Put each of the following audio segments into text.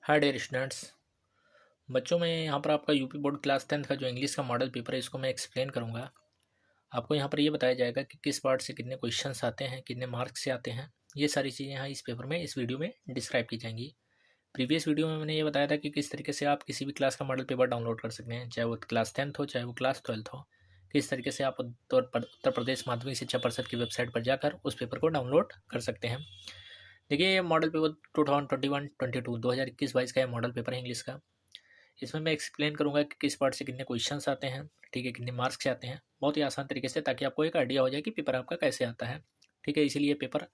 Hi dear students. बच्चों में यहाँ पर आपका यूपी बोर्ड क्लास 10th का जो इंग्लिश का मॉडल पेपर है इसको मैं एक्सप्लेन करूँगा। आपको यहाँ पर ये बताया जाएगा कि किस पार्ट से कितने क्वेश्चंस आते हैं, कितने मार्क्स से आते हैं। ये सारी चीज़ें यहाँ इस पेपर में, इस वीडियो में डिस्क्राइब की जाएंगी। प्रीवियस वीडियो में मैंने ये बताया था कि किस तरीके से आप किसी भी क्लास का मॉडल पेपर डाउनलोड कर सकते हैं, चाहे वो क्लास 10th हो, चाहे वो क्लास 12th हो। किस तरीके से आप उत्तर प्रदेश माध्यमिक शिक्षा परिषद की वेबसाइट पर जाकर उस पेपर को डाउनलोड कर सकते हैं। देखिए, ये मॉडल पेपर 2021-22 2021-22 का ये मॉडल पेपर है इंग्लिश का। इसमें मैं एक्सप्लेन करूंगा कि किस पार्ट से कितने क्वेश्चंस आते हैं, ठीक है, कितने मार्क्स से आते हैं, बहुत ही आसान तरीके से, ताकि आपको एक आइडिया हो जाए कि पेपर आपका कैसे आता है। ठीक है, इसीलिए पेपर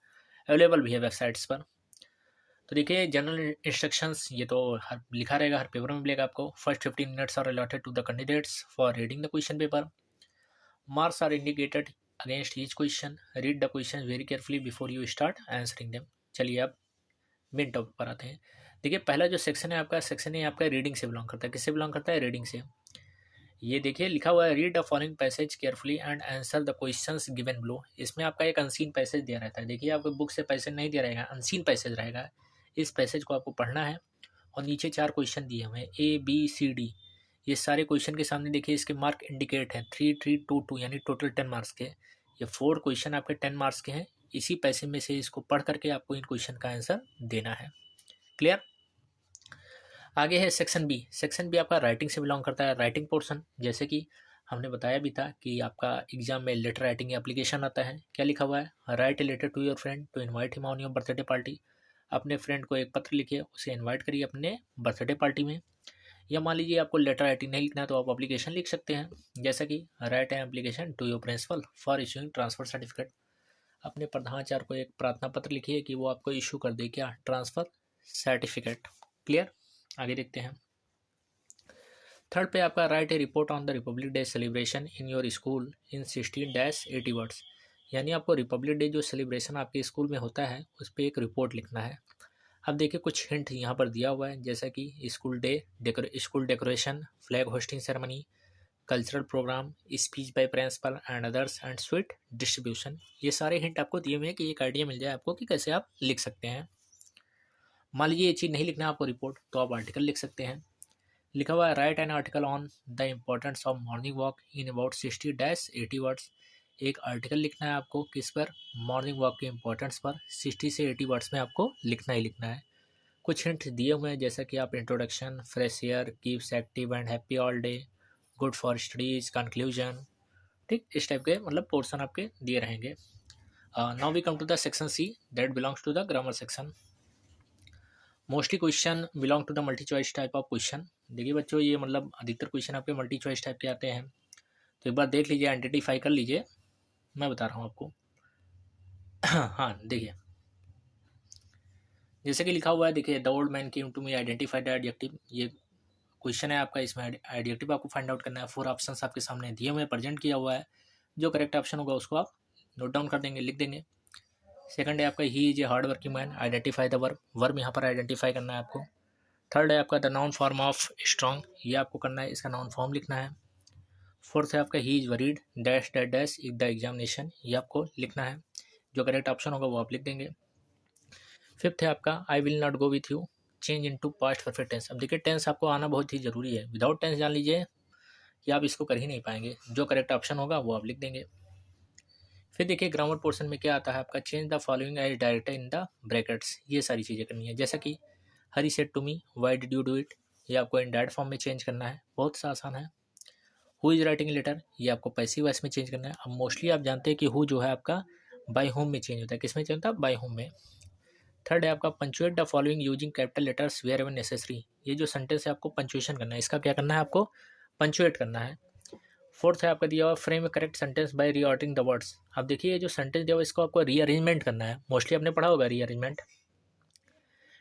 अवेलेबल भी है वेबसाइट्स पर। तो देखिए, जनरल इंस्ट्रक्शंस ये तो हर लिखा रहेगा, हर पेपर में मिलेगा आपको। First 15 minutes are allotted to the candidates for reading the question paper. Marks are indicated against each question. Read the question very carefully before you start answering them. चलिए अब main topic पर आते हैं। देखिए, पहला जो सेक्शन है आपका, सेक्शन है आपका रीडिंग से बिलोंग करता है। किससे बिलोंग करता है? रीडिंग से। ये देखिए लिखा हुआ है, read the following passage carefully and answer the questions given below. इसमें आपका एक अनसीन पैसेज दिया रहता है। देखिए, आपको बुक से पैसेज नहीं दिया रहेगा, अनसीन पैसेज रहेगा। इस पैसेज को आपको पढ़ना है और नीचे 4 क्वेश्चन दिए हुए हैं, A B C D। ये सारे क्वेश्चन के सामने देखिए इसके मार्क इंडिकेट हैं 3 3 2 2, यानी टोटल 10 मार्क्स के। ये 4 क्वेश्चन आपके 10 मार्क्स के हैं। इसी पैसे में से इसको पढ़ करके आपको इन क्वेश्चन का आंसर देना है। क्लियर? आगे है सेक्शन बी। सेक्शन बी आपका राइटिंग से बिलोंग करता है, राइटिंग पोर्शन। जैसे कि हमने बताया भी था कि आपका एग्जाम में लेटर राइटिंग एप्लीकेशन आता है। क्या लिखा हुआ है? Write a letter to your friend to invite him on your birthday party. अपने फ्रेंड को एक पत्र लिखिए, उसे इनवाइट करिए अपने बर्थडे पार्टी में। या मान लीजिए आपको लेटर राइटिंग नहीं लिखना है तो आप एप्लीकेशन लिख सकते हैं, जैसा कि write an application to your principal for issuing transfer certificate. अपने प्रधानाचार्य को एक प्रार्थना पत्र लिखिए कि वो आपको इशू कर दे क्या? Transfer certificate. क्लियर? आगे देखते हैं। थर्ड पे आपका right A report on the Republic day celebration in your school in 16-80 words. यानी आपको रिपब्लिक डे जो सेलिब्रेशन आपके स्कूल में होता है उस पर एक रिपोर्ट लिखना है। अब देखिए, कुछ हिंट यहाँ पर दिया हुआ है, जैसा कि school day, school decoration, flag hoisting ceremony, cultural programme, speech by principal and others and sweet distribution. ये सारे हिंट आपको दिए हुए हैं कि एक आइडिया मिल जाए आपको कि कैसे आप लिख सकते हैं। मान लीजिए ये चीज़ नहीं लिखना है आपको रिपोर्ट, तो आप आर्टिकल लिख सकते हैं। लिखा हुआ है, right an article on the importance of morning walk in about 60-80 words. एक आर्टिकल लिखना है आपको, किस पर? मॉर्निंग वॉक के इम्पोर्टेंस पर। 60 से 80 वर्ड्स में आपको लिखना ही लिखना है। कुछ हिंट दिए हुए हैं, जैसा कि आप introduction, fresh air, keeps active and happy all day, good for studies, conclusion. ठीक, इस टाइप के मतलब पोर्शन आपके दिए रहेंगे। Now we come to the section C, that belongs to the grammar section. Mostly question belong to the multi choice type of question. देखिए बच्चों, ये मतलब अधिकतर क्वेश्चन आपके मल्टी चॉइस टाइप के आते हैं। तो एक बार देख लीजिए, आइडेंटिफाई कर लीजिए, मैं बता रहा हूँ आपको। हाँ देखिए, जैसे कि लिखा हुआ है, देखिए, the old man came to me, identify the adjective. ये क्वेश्चन है आपका, इसमें एडजेक्टिव आपको फाइंड आउट करना है। 4 ऑप्शंस आपके सामने दिए हुए, प्रेजेंट किया हुआ है। जो करेक्ट ऑप्शन होगा उसको आप नोट डाउन कर देंगे, लिख देंगे। सेकंड है आपका, he is a hard working man, identify the verb. Verb यहाँ पर आइडेंटिफाई करना है आपको। थर्ड है आपका, the noun form of strong, ये आपको करना है, इसका नाउन फॉर्म लिखना है। फोर्थ है आपका, he is worried dash dash dash in the examination, ये आपको लिखना है। जो करेक्ट ऑप्शन होगा वो आप लिख देंगे। फिफ्थ है आपका, I will not go with you, change into past perfect tense. अब देखिए, टेंस आपको आना बहुत ही जरूरी है। विदाउट टेंस जान लीजिए कि आप इसको कर ही नहीं पाएंगे। जो करेक्ट ऑप्शन होगा वो आप लिख देंगे। फिर देखिए, ग्रामर पोर्शन में क्या आता है आपका, change the following as director in the brackets. ये सारी चीज़ें करनी है, जैसा कि Hari said to me, why did you do it, ये आपको इनडायरेक्ट फॉर्म में चेंज करना है। बहुत सा आसान है। हु इज राइटिंग लेटर, ये आपको पैसिव वॉइस में चेंज करना है। अब मोस्टली आप जानते हैं कि हु जो है आपका बाय होम में चेंज होता है। किस में चेंज होता है? बाय होम में। थर्ड है आपका, punctuate the following using capital letters wherever necessary. ये जो सेंटेंस है आपको पंचुएशन करना है, इसका क्या करना है आपको? पंचुएट करना है। फोर्थ है आपका दिया हुआ, frame correct sentence by reordering the words. अब देखिए, ये जो सेंटेंस दिया हुआ इसको आपको रीअरेंजमेंट करना है। मोस्टली आपने पढ़ा होगा रीअरेंजमेंट।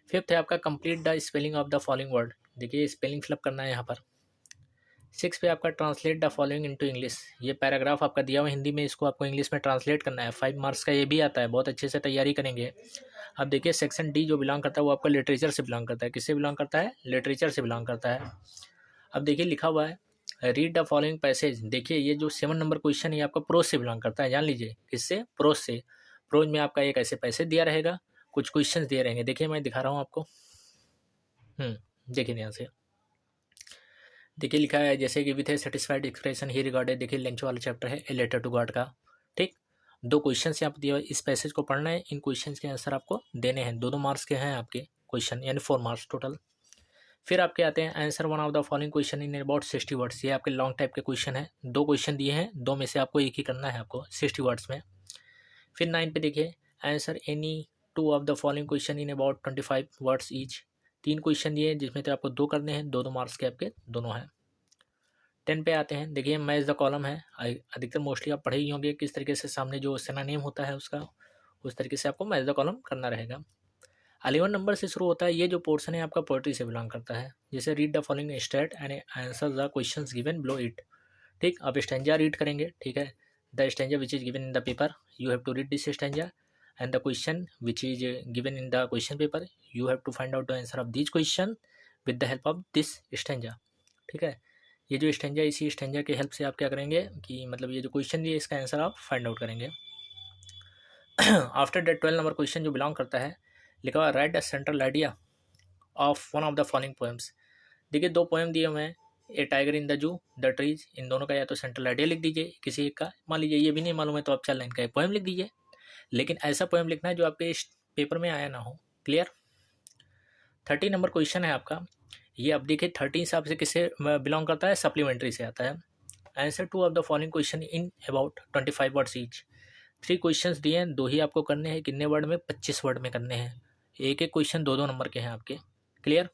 फिफ्थ है आपका, complete the spelling of the following word. देखिए, स्पेलिंग फिलअप करना है यहाँ पर। सिक्स पे आपका, translate the following into English. ये पैराग्राफ आपका दिया हुआ हिंदी में, इसको आपको इंग्लिश में ट्रांसलेट करना है। 5 मार्क्स का ये भी आता है, बहुत अच्छे से तैयारी करेंगे। अब देखिए, सेक्शन डी जो बिलोंग करता है वो आपका लिटरेचर से बिलोंग करता है। किससे बिलोंग करता है? लिटरेचर से बिलोंग करता है। अब देखिए, लिखा हुआ है, रीड द फॉलोइंग पैसेज। देखिए, ये जो 7 नंबर क्वेश्चन है आपका प्रोज से बिलोंग करता है, जान लीजिए। किससे? प्रोज से। प्रोज में आपका एक ऐसे पैसेज दिया रहेगा, कुछ क्वेश्चन दिए रहेंगे। देखिए, मैं दिखा रहा हूँ आपको। देखिए यहाँ से देखिए लिखा है जैसे कि with A satisfied expression he regarded, देखिए लंच वाला चैप्टर है ए लेटर टू गॉड का। ठीक, 2 क्वेश्चन यहाँ पर दिया हुआ है, इस पैसेज को पढ़ना है, इन क्वेश्चन के आंसर आपको देने हैं। 2 मार्क्स के हैं आपके क्वेश्चन, यानी 4 मार्क्स टोटल। फिर आपके आते हैं answer one of the following question in about 60 words, ये आपके लॉन्ग टाइप के क्वेश्चन है। 2 क्वेश्चन दिए हैं, 2 में से आपको एक ही करना है आपको 60 वर्ड्स में। फिर 9 पे देखिए answer any 2 of the following question in about 25 words each, 3 question दिए हैं जिसमें तो आपको 2 करने हैं, 2 मार्क्स के आपके दोनों हैं। 10 पे आते हैं, देखिए मैच द कॉलम है, अधिकतर मोस्टली आप पढ़े ही होंगे किस तरीके से सामने जो सिनोनिम होता है उसका, उस तरीके से आपको मैच द कॉलम करना रहेगा। 11 नंबर से शुरू होता है, ये जो पोर्शन है आपका पोएट्री से बिलोंग करता है। जैसे read the following state and answer the questions given below it. ठीक, आप स्टैंजा रीड करेंगे, ठीक है, the stanza which is given in the paper you have to read this stanza and the question which is given in the question paper you have to find out the answer of this question with the help of this stanza. ठीक है, ये जो stanza, इसी stanza की help से आप क्या करेंगे कि मतलब ये जो क्वेश्चन दिए इसका आंसर आप फाइंड आउट करेंगे। आफ्टर दैट 12 नंबर क्वेश्चन जो बिलोंग करता है, लिखा हुआ write the central idea of one of the following poems. देखिए 2 पोएम दिए हुए हैं, a tiger in the zoo, the trees, इन दोनों का या तो सेंट्रल आइडिया लिख दीजिए किसी एक का। मान लीजिए ये भी नहीं मालूम है तो आप 4 लाइन का एक पोएम लिख दीजिए, लेकिन ऐसा पोएम लिखना है जो आपके इस पेपर में आया ना हो। क्लियर। 30 नंबर क्वेश्चन है आपका, ये अब देखिए 30 हिसाब से किससे बिलोंग करता है, सप्लीमेंट्री से आता है। Answer 2 of the following question in about 25 words each. 3 questions दिए हैं, 2 ही आपको करने हैं, कितने वर्ड में, 25 वर्ड में करने हैं। एक एक क्वेश्चन 2-2 नंबर के हैं आपके। क्लियर।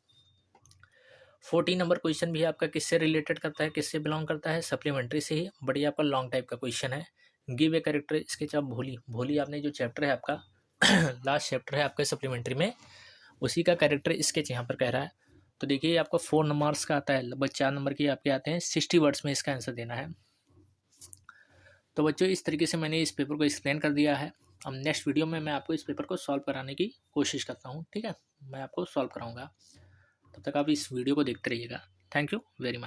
14 नंबर क्वेश्चन भी आपका किससे रिलेटेड करता है, किससे बिलोंग करता है, सप्लीमेंट्री से ही, बट ये आपका लॉन्ग टाइप का क्वेश्चन है। Give a character sketch of भोली। भोली आपने जो चैप्टर है आपका लास्ट चैप्टर है आपके सप्लीमेंट्री में, उसी का कैरेक्टर स्केच यहाँ पर कह रहा है। तो देखिए आपका 4 मार्क्स का आता है, लगभग 4 नंबर के आपके आते हैं, 60 वर्ड्स में इसका आंसर देना है। तो बच्चों इस तरीके से मैंने इस पेपर को एक्सप्लेन कर दिया है। अब नेक्स्ट वीडियो में मैं आपको इस पेपर को सॉल्व कराने की कोशिश करता हूँ, ठीक है, मैं आपको सॉल्व कराऊंगा। तब तक आप इस वीडियो को देखते रहिएगा। Thank you very much.